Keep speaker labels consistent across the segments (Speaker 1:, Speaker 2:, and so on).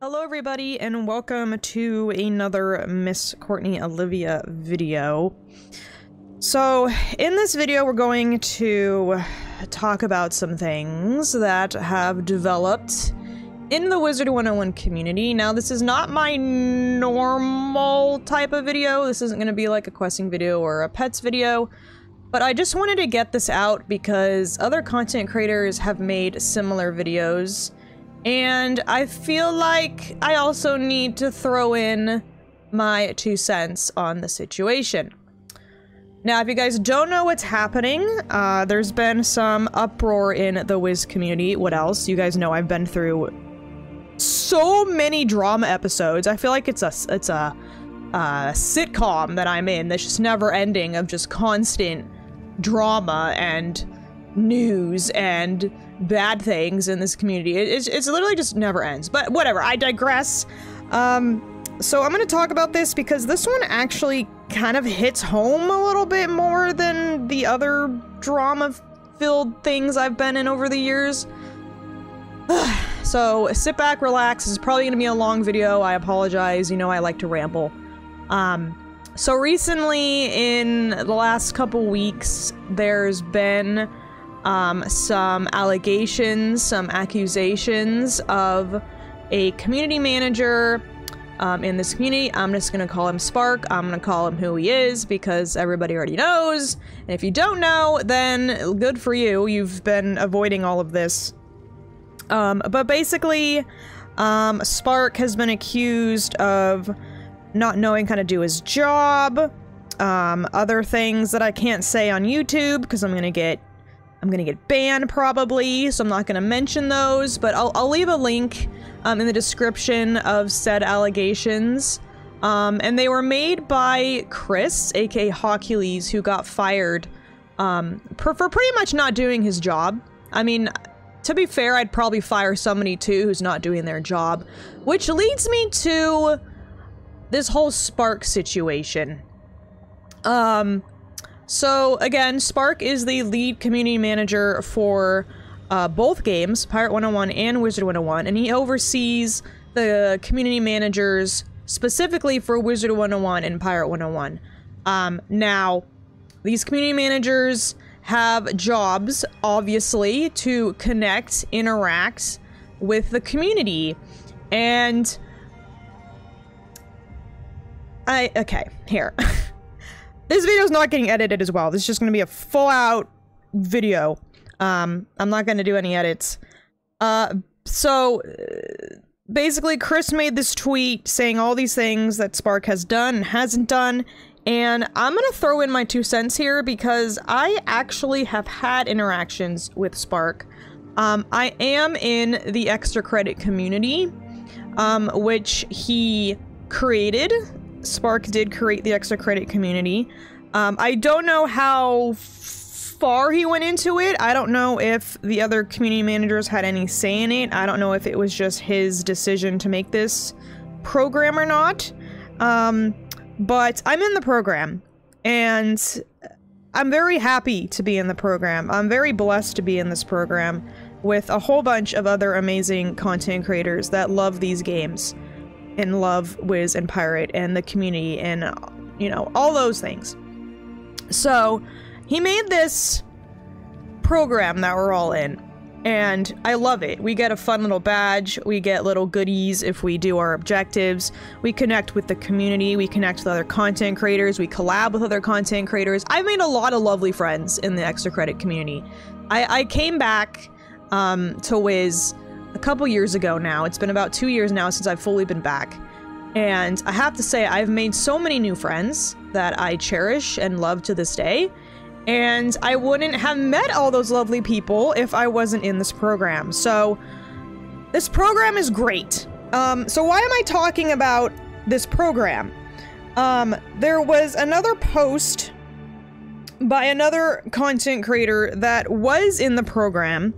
Speaker 1: Hello everybody and welcome to another Miss Courtney Olivia video. So in this video we're going to talk about some things that have developed in the Wizard101 community. Now this is not my normal type of video. This isn't going to be like a questing video or a pets video. But I just wanted to get this out because other content creators have made similar videos. And I feel like I also need to throw in my 2 cents on the situation. Now, if you guys don't know what's happening, there's been some uproar in the Wiz community. What else? You guys know I've been through so many drama episodes. I feel like it's a sitcom that I'm in that's just never ending of just constant drama and news and bad things in this community. It's literally just never ends, but whatever, I digress. So I'm gonna talk about this because this one actually kind of hits home a little bit more than the other drama-filled things I've been in over the years. So sit back, relax. This is probably gonna be a long video. I apologize, you know I like to ramble. So recently, in the last couple weeks, there's been some allegations, some accusations of a community manager in this community. I'm just gonna call him Sparck. I'm gonna call him who he is because everybody already knows. And if you don't know, then good for you. You've been avoiding all of this. But basically, Sparck has been accused of not knowing how to do his job, other things that I can't say on YouTube because I'm gonna get banned probably, so I'm not gonna mention those, but I'll leave a link in the description of said allegations. And they were made by Chris, aka Hawkules, who got fired for pretty much not doing his job. I mean, to be fair, I'd probably fire somebody too who's not doing their job, which leads me to this whole Sparck situation. So again, Sparck is the lead community manager for both games, Pirate101 and Wizard101, and he oversees the community managers specifically for Wizard101 and Pirate101. Now, these community managers have jobs, obviously, to connect, interact with the community, and okay, here. This video's not getting edited as well. This is just gonna be a full-out video. I'm not gonna do any edits. Basically, Chris made this tweet saying all these things that Sparck has done and hasn't done, and I'm gonna throw in my 2 cents here because I actually have had interactions with Sparck. I am in the extra credit community, which he created. Sparck did create the extra credit community. I don't know how far he went into it. I don't know if the other community managers had any say in it. I don't know if it was just his decision to make this program or not. But I'm in the program, and I'm very happy to be in the program. I'm very blessed to be in this program with a whole bunch of other amazing content creators that love these games and love Wiz and Pirate and the community and, you know, all those things. So, he made this program that we're all in, and I love it. We get a fun little badge, we get little goodies if we do our objectives, we connect with the community, we connect with other content creators, we collab with other content creators. I've made a lot of lovely friends in the extra credit community. I came back to Wiz a couple years ago now. It's been about 2 years now since I've fully been back. And I have to say, I've made so many new friends that I cherish and love to this day. And I wouldn't have met all those lovely people if I wasn't in this program. So, this program is great. So why am I talking about this program? There was another post by another content creator that was in the program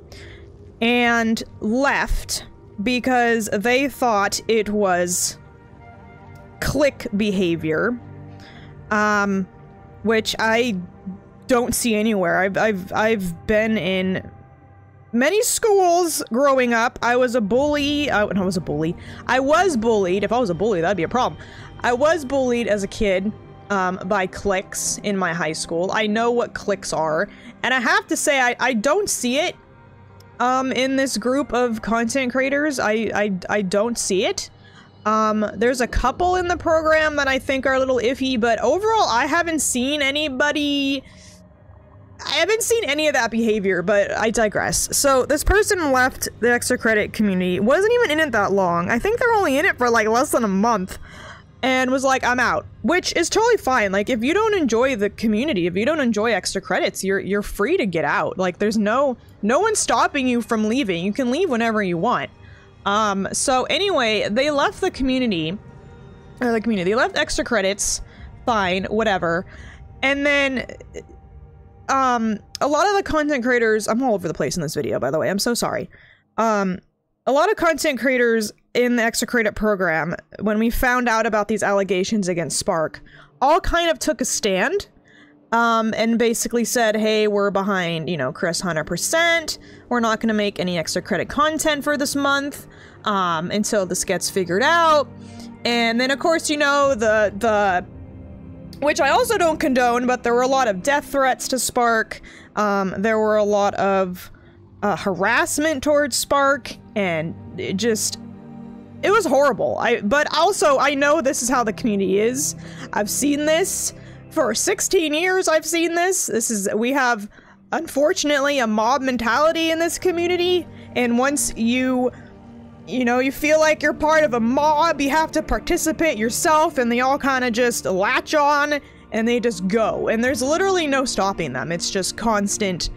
Speaker 1: and left because they thought it was click behavior, which I don't see anywhere. I've been in many schools growing up. I was a bully. I was a bully. I was bullied. If I was a bully, that'd be a problem. I was bullied as a kid by cliques in my high school. I know what cliques are. And I have to say, I don't see it in this group of content creators. I don't see it. There's a couple in the program that I think are a little iffy, but overall, I haven't seen any of that behavior, but I digress. So this person left the extra credit community, wasn't even in it that long. I think they're only in it for like less than a month, and was like, I'm out, which is totally fine. Like, if you don't enjoy the community, if you don't enjoy extra credits, you're free to get out. Like, there's no one stopping you from leaving. You can leave whenever you want. So anyway, they left the community, they left extra credits, fine, whatever. And then, a lot of the content creators, I'm all over the place in this video, by the way, I'm so sorry. A lot of content creators in the extra credit program, when we found out about these allegations against Sparck, all kind of took a stand, and basically said, hey, we're behind, you know, Chris 100%. We're not going to make any extra credit content for this month, until this gets figured out. And then, of course, you know, which I also don't condone, but there were a lot of death threats to Sparck. There were a lot of harassment towards Sparck, and it was horrible. But also, I know this is how the community is. I've seen this. For 16 years, I've seen this. We have, unfortunately, a mob mentality in this community. And once you feel like you're part of a mob, you have to participate yourself, and they all kind of just latch on, and they just go. And there's literally no stopping them. It's just constant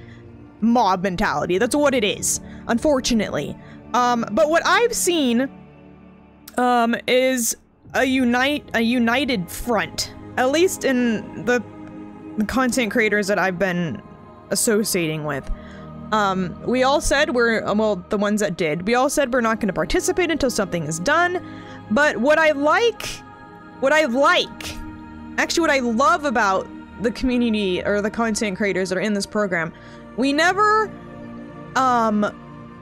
Speaker 1: mob mentality. That's what it is, unfortunately. But what I've seen, is a united front. At least in the content creators that I've been associating with. We all said the ones that did, we all said we're not going to participate until something is done. But what I love about the community, or the content creators that are in this program, we never,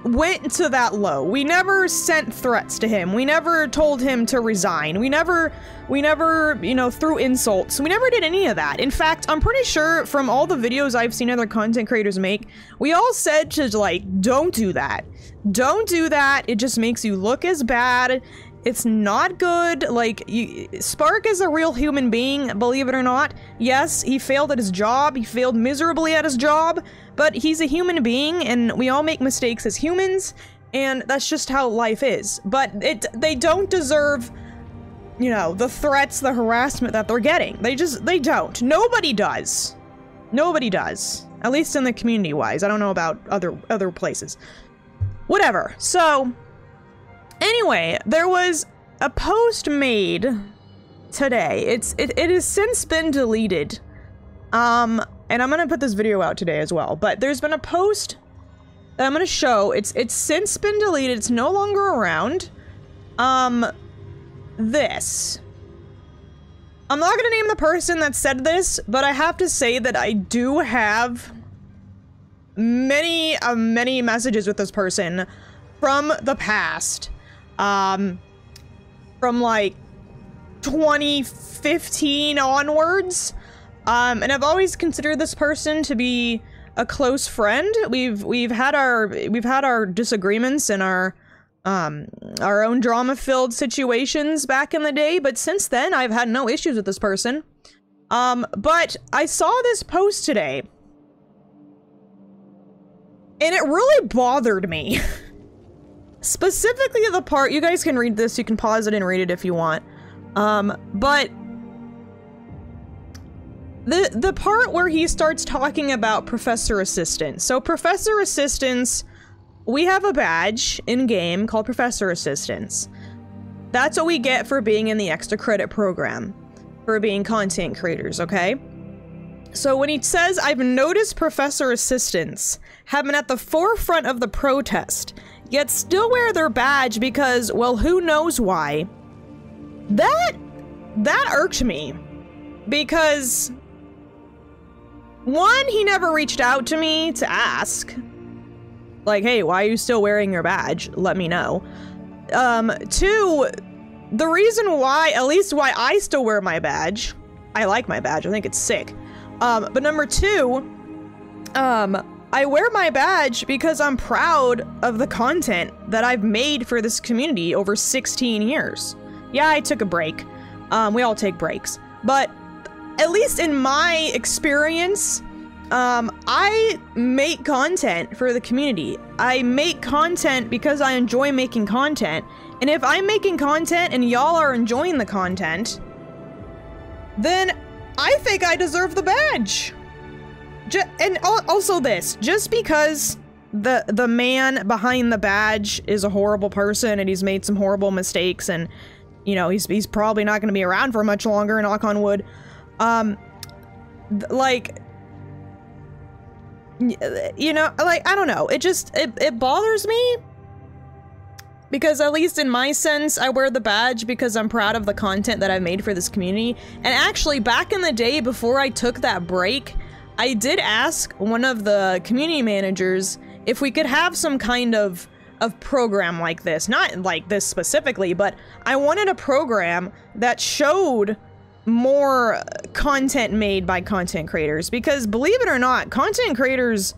Speaker 1: went to that low. We never sent threats to him. We never told him to resign. We never, you know, threw insults. We never did any of that. In fact, I'm pretty sure from all the videos I've seen other content creators make, we all said to, like, don't do that. Don't do that. It just makes you look as bad. It's not good. Like, Sparck is a real human being, believe it or not. Yes, he failed at his job. He failed miserably at his job, but he's a human being, and we all make mistakes as humans, and that's just how life is. But they don't deserve, you know, the threats, the harassment that they're getting. They don't. Nobody does. Nobody does. At least in the community-wise. I don't know about other places. Whatever. So, anyway, there was a post made today. It has since been deleted. And I'm gonna put this video out today as well, but there's been a post that I'm gonna show. It's since been deleted. It's no longer around. This. I'm not gonna name the person that said this, but I have to say that I do have many messages with this person from the past. From like 2015 onwards. And I've always considered this person to be a close friend. We've had our disagreements and our own drama-filled situations back in the day, but since then I've had no issues with this person. But I saw this post today, and it really bothered me. Specifically the part, you guys can read this, you can pause it and read it if you want. But the part where he starts talking about Professor Assistants. So Professor Assistants, we have a badge in-game called Professor Assistants. That's what we get for being in the extra credit program, for being content creators, okay? So when he says, I've noticed Professor Assistants have been at the forefront of the protest, yet still wear their badge because, well, who knows why. That irked me. Because, one, he never reached out to me to ask. Like, hey, why are you still wearing your badge? Let me know. 2, the reason why, at least why I still wear my badge, I like my badge, I think it's sick. But number 2, I wear my badge because I'm proud of the content that I've made for this community over 16 years. Yeah, I took a break. We all take breaks. But at least in my experience, I make content for the community. I make content because I enjoy making content. And if I'm making content and y'all are enjoying the content, then I think I deserve the badge. And also this, just because the man behind the badge is a horrible person and he's made some horrible mistakes and, you know, he's probably not going to be around for much longer, knock on wood. Like, you know, like, I don't know. It bothers me. Because at least in my sense, I wear the badge because I'm proud of the content that I've made for this community. And actually, back in the day before I took that break, I did ask one of the community managers if we could have some kind of program like this. Not like this specifically, but I wanted a program that showed more content made by content creators. Because believe it or not, content creators,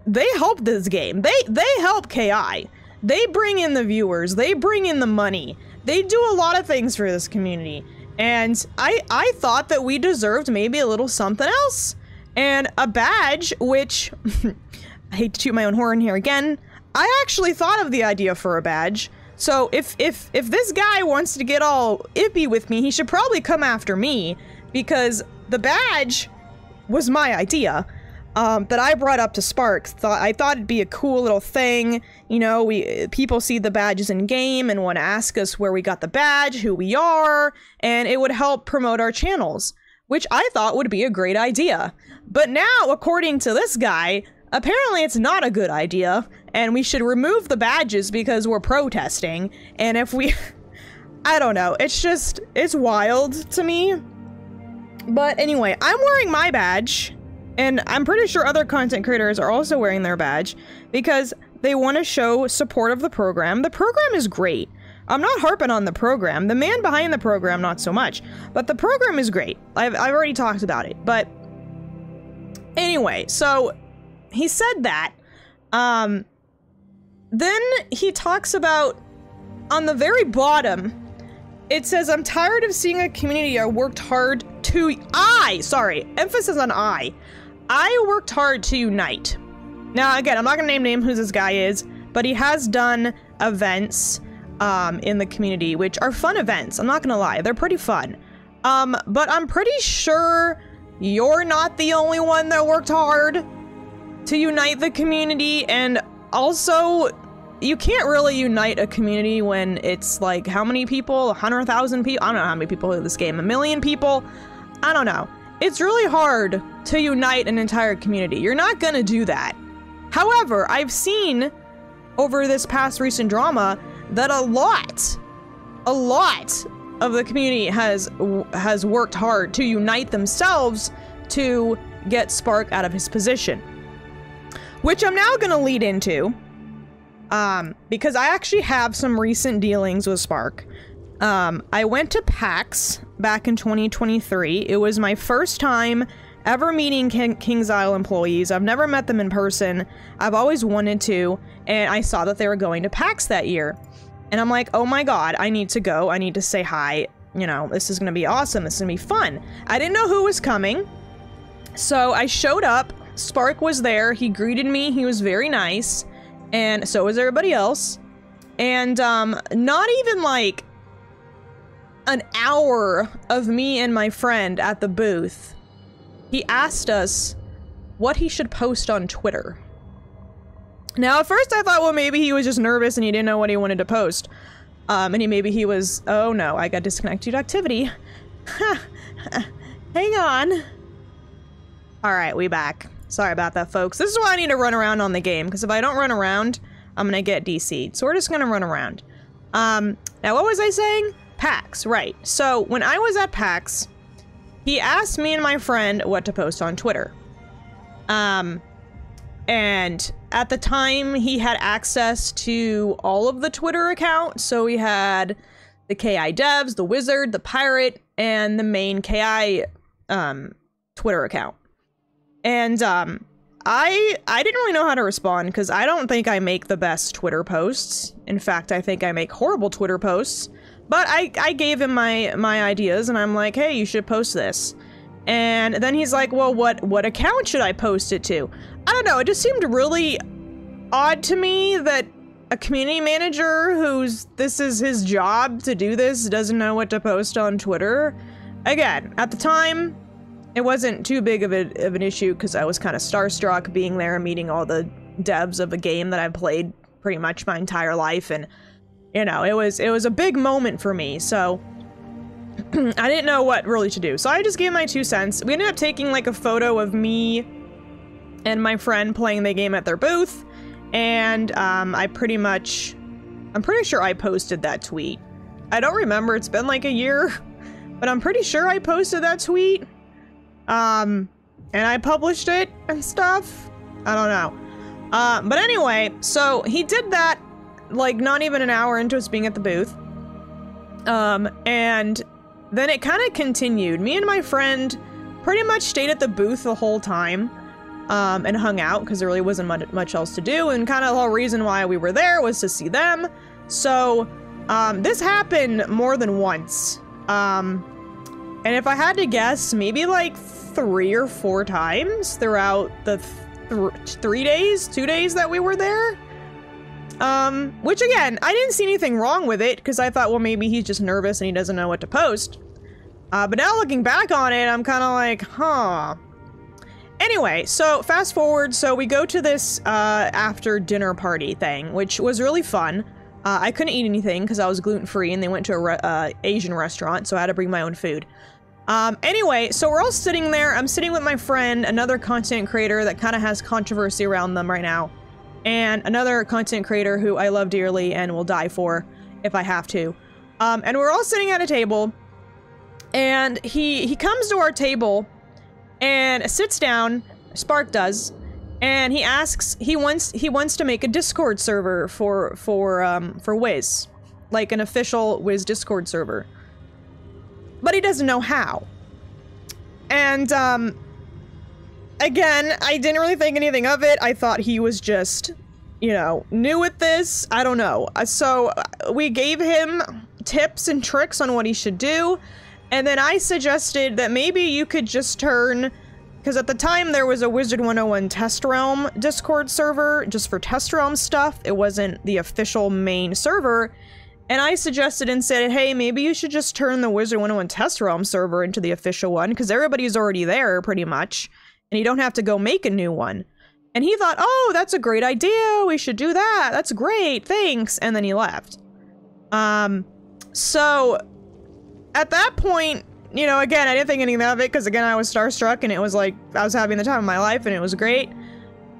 Speaker 1: they help this game. They help KI. They bring in the viewers, they bring in the money, they do a lot of things for this community. And I thought that we deserved maybe a little something else. And a badge, which, I hate to toot my own horn here again, I actually thought of the idea for a badge. So if this guy wants to get all ippy with me, he should probably come after me, because the badge was my idea. That I brought up to Spark. I thought it'd be a cool little thing. You know, people see the badges in game and want to ask us where we got the badge, who we are, and it would help promote our channels, which I thought would be a great idea. But now, according to this guy, apparently it's not a good idea, and we should remove the badges because we're protesting. And if we, I don't know, it's wild to me. But anyway, I'm wearing my badge. And I'm pretty sure other content creators are also wearing their badge because they want to show support of the program. The program is great. I'm not harping on the program. The man behind the program, not so much. But the program is great. I've already talked about it. But anyway, so he said that. Then he talks about, on the very bottom, it says, I'm tired of seeing a community I worked hard to... emphasis on I worked hard to unite. Now, again, I'm not gonna name who this guy is, but he has done events in the community, which are fun events. I'm not gonna lie, they're pretty fun. But I'm pretty sure you're not the only one that worked hard to unite the community, and also, you can't really unite a community when it's like, how many people? 100,000 people? I don't know how many people play this game. 1 million people? I don't know. It's really hard to unite an entire community. You're not gonna do that. However, I've seen over this past recent drama that a lot of the community has worked hard to unite themselves to get Sparck out of his position. Which I'm now gonna lead into, because I actually have some recent dealings with Sparck. I went to PAX back in 2023. It was my first time ever meeting King's Isle employees. I've never met them in person. I've always wanted to, and I saw that they were going to PAX that year. And I'm like, oh my god, I need to go. I need to say hi. You know, this is gonna be awesome. This is gonna be fun. I didn't know who was coming, so I showed up. Sparck was there. He greeted me. He was very nice, and so was everybody else. And not even like an hour of me and my friend at the booth, he asked us what he should post on Twitter. Now, at first I thought, well, maybe he was just nervous and he didn't know what he wanted to post. And maybe he was, oh no, I got disconnected activity. Hang on. All right, we back. Sorry about that, folks. This is why I need to run around on the game, because if I don't run around, I'm gonna get DC'd. So we're just gonna run around. Now, what was I saying? PAX, right. So when I was at PAX, he asked me and my friend what to post on Twitter. And at the time, he had access to all of the Twitter accounts. So we had the KI devs, the Wizard, the Pirate, and the main KI Twitter account. And I didn't really know how to respond because I don't think I make the best Twitter posts. In fact, I think I make horrible Twitter posts. But I gave him my ideas, and I'm like, hey, you should post this. And then he's like, well, what account should I post it to? I don't know, it just seemed really odd to me that a community manager this is his job to do this doesn't know what to post on Twitter. Again, at the time, it wasn't too big of an issue because I was kind of starstruck being there and meeting all the devs of a game that I've played pretty much my entire life, and you know, it was a big moment for me, so I didn't know what really to do. So I just gave my 2 cents. We ended up taking like a photo of me and my friend playing the game at their booth, and I'm pretty sure I posted that tweet. I don't remember, it's been like a year, but I'm pretty sure I posted that tweet. And I published it and stuff. I don't know. But anyway, so he did that like not even an hour into us being at the booth. And then it kind of continued. Me and my friend pretty much stayed at the booth the whole time, and hung out because there really wasn't much else to do. And kind of the whole reason why we were there was to see them. So, this happened more than once. And if I had to guess, maybe like 3 or 4 times throughout the 2 days that we were there. Which again, I didn't see anything wrong with it because I thought, well, maybe he's just nervous and he doesn't know what to post. But now looking back on it, I'm kind of like, huh. Anyway, so fast forward, so we go to this after dinner party thing, which was really fun. I couldn't eat anything because I was gluten-free and they went to a Asian restaurant, so I had to bring my own food. Anyway, so we're all sitting there. I'm sitting with my friend, another content creator that kind of has controversy around them right now, and another content creator who I love dearly and will die for if I have to. And we're all sitting at a table, and he comes to our table and sits down, Sparck does, and he asks, he wants to make a Discord server for Wiz, like an official Wiz Discord server. But he doesn't know how. And, again, I didn't really think anything of it. I thought he was just, you know, new at this. I don't know. So we gave him tips and tricks on what he should do. And then I suggested that maybe you could just turn, because at the time there was a Wizard101 Test Realm Discord server just for Test Realm stuff. It wasn't the official main server. And I suggested and said, hey, maybe you should just turn the Wizard101 Test Realm server into the official one, because everybody's already there, pretty much, and you don't have to go make a new one. And he thought, oh, that's a great idea, we should do that, that's great, thanks, and then he left. So, at that point, you know, again, I didn't think anything of it, because again, I was starstruck, and it was like, I was having the time of my life, and it was great.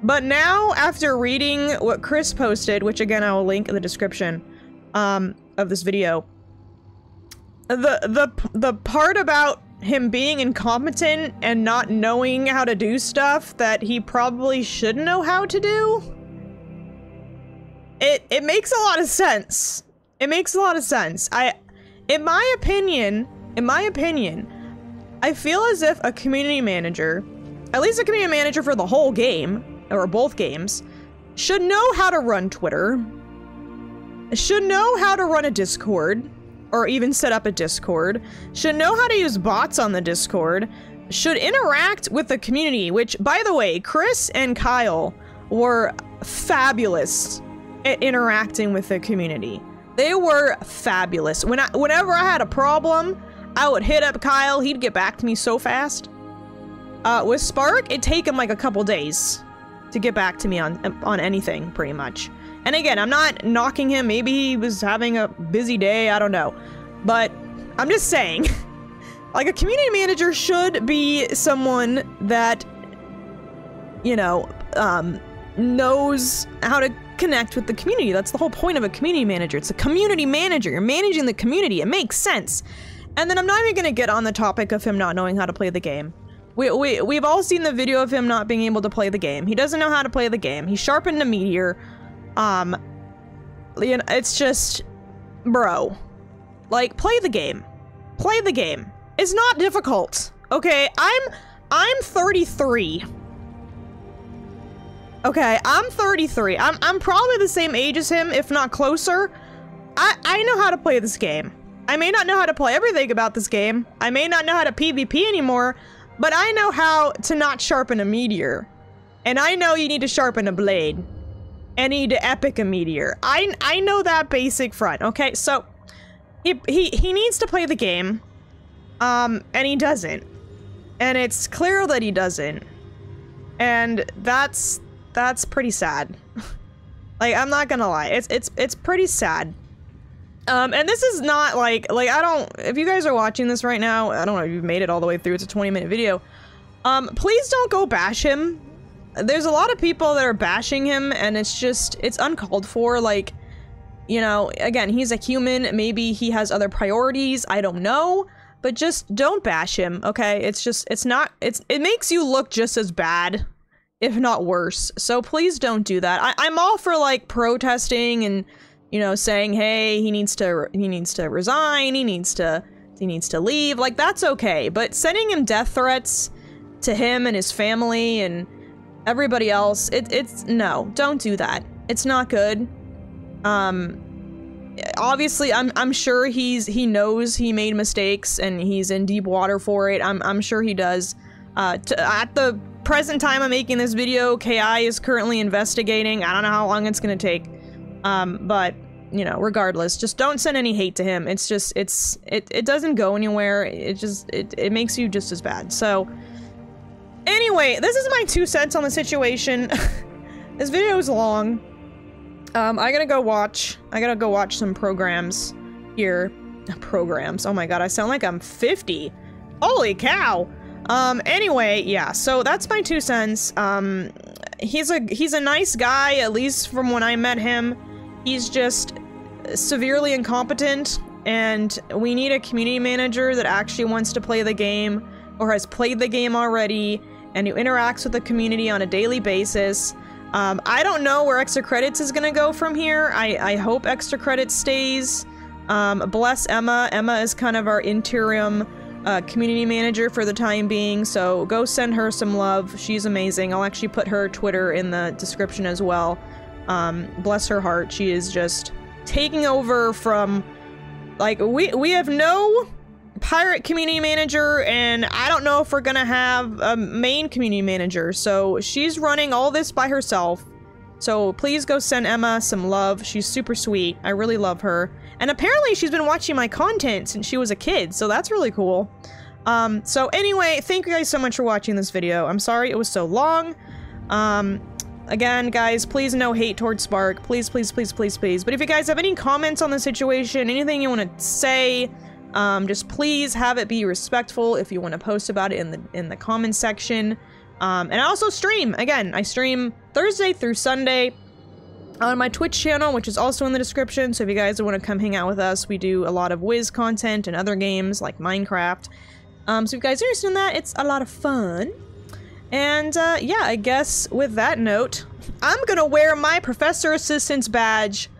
Speaker 1: But now, after reading what Chris posted, which again, I will link in the description, of this video, the part about him being incompetent and not knowing how to do stuff that he probably should know how to do, it makes a lot of sense. It makes a lot of sense. In my opinion, I feel as if a community manager, at least a community manager for the whole game, or both games, should know how to run Twitter, should know how to run a Discord, or even set up a Discord, should know how to use bots on the Discord, should interact with the community, which, by the way, Chris and Kyle were fabulous at interacting with the community. They were fabulous. Whenever I had a problem, I would hit up Kyle, he'd get back to me so fast. With Sparck, it'd take him like a couple days to get back to me on anything, pretty much. And again, I'm not knocking him, maybe he was having a busy day, I don't know. But I'm just saying, like, a community manager should be someone that, you know, knows how to connect with the community. That's the whole point of a community manager. It's a community manager. You're managing the community. It makes sense. And then I'm not even going to get on the topic of him not knowing how to play the game. We've all seen the video of him not being able to play the game. He doesn't know how to play the game. He sharpened a meteor. You know, it's just, bro, like, play the game. Play the game. It's not difficult. Okay, I'm 33. Okay, I'm 33. I'm probably the same age as him, if not closer. I know how to play this game. I may not know how to play everything about this game. I may not know how to PvP anymore, but I know how to not sharpen a meteor. And I know you need to sharpen a blade. And you need to epic a meteor. I know that basic front, okay? So, he needs to play the game. And he doesn't. And it's clear that he doesn't. And that's pretty sad. Like, I'm not gonna lie. It's pretty sad. And this is not like I don't, if you guys are watching this right now, I don't know if you've made it all the way through, it's a 20-minute video. Please don't go bash him. There's a lot of people that are bashing him, and it's just, it's uncalled for. Like, you know, again, he's a human, maybe he has other priorities, I don't know, but just don't bash him, okay? It's just, it makes you look just as bad, if not worse. So please don't do that. I'm all for, like, protesting and, you know, saying, hey, he needs to resign, he needs to leave, like, that's okay. But sending him death threats to him and his family and everybody else, it's no, don't do that. It's not good. Obviously, I'm sure he knows he made mistakes and he's in deep water for it. I'm sure he does. At the present time I'm making this video, KI is currently investigating. I don't know how long it's gonna take. But, you know, regardless, just don't send any hate to him. It's just, it doesn't go anywhere. It makes you just as bad. So, anyway, this is my 2 cents on the situation. This video is long. I gotta go watch some programs here. Programs, oh my god, I sound like I'm 50. Holy cow! Anyway, yeah, so that's my 2 cents. He's a nice guy, at least from when I met him. He's just severely incompetent, and we need a community manager that actually wants to play the game, or has played the game already, and who interacts with the community on a daily basis. I don't know where extra credits is gonna go from here. I hope extra credits stays. Bless Emma. Emma is kind of our interim community manager for the time being, so go send her some love. She's amazing. I'll actually put her Twitter in the description as well. Bless her heart. She is just taking over from, like, we have no pirate community manager, and I don't know if we're gonna have a main community manager, so she's running all this by herself. So please go send Emma some love. She's super sweet. I really love her. And apparently she's been watching my content since she was a kid, so that's really cool. So anyway, thank you guys so much for watching this video. I'm sorry it was so long. Again, guys, please no hate towards Spark. Please, please, please, please, please. But if you guys have any comments on the situation, anything you want to say, just please have it be respectful if you want to post about it in the comments section. And I also stream. Again, I stream Thursday through Sunday on my Twitch channel, which is also in the description. So if you guys want to come hang out with us, we do a lot of Wiz content and other games like Minecraft. So if you guys are interested in that, it's a lot of fun. And yeah, I guess with that note, I'm gonna wear my Professor Assistant's badge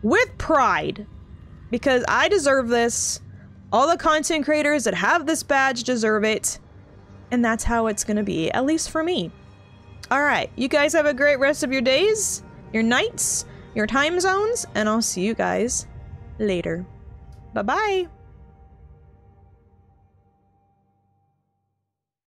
Speaker 1: with pride, because I deserve this. All the content creators that have this badge deserve it. And that's how it's gonna be, at least for me. Alright, you guys have a great rest of your days, your nights, your time zones, and I'll see you guys later. Bye-bye!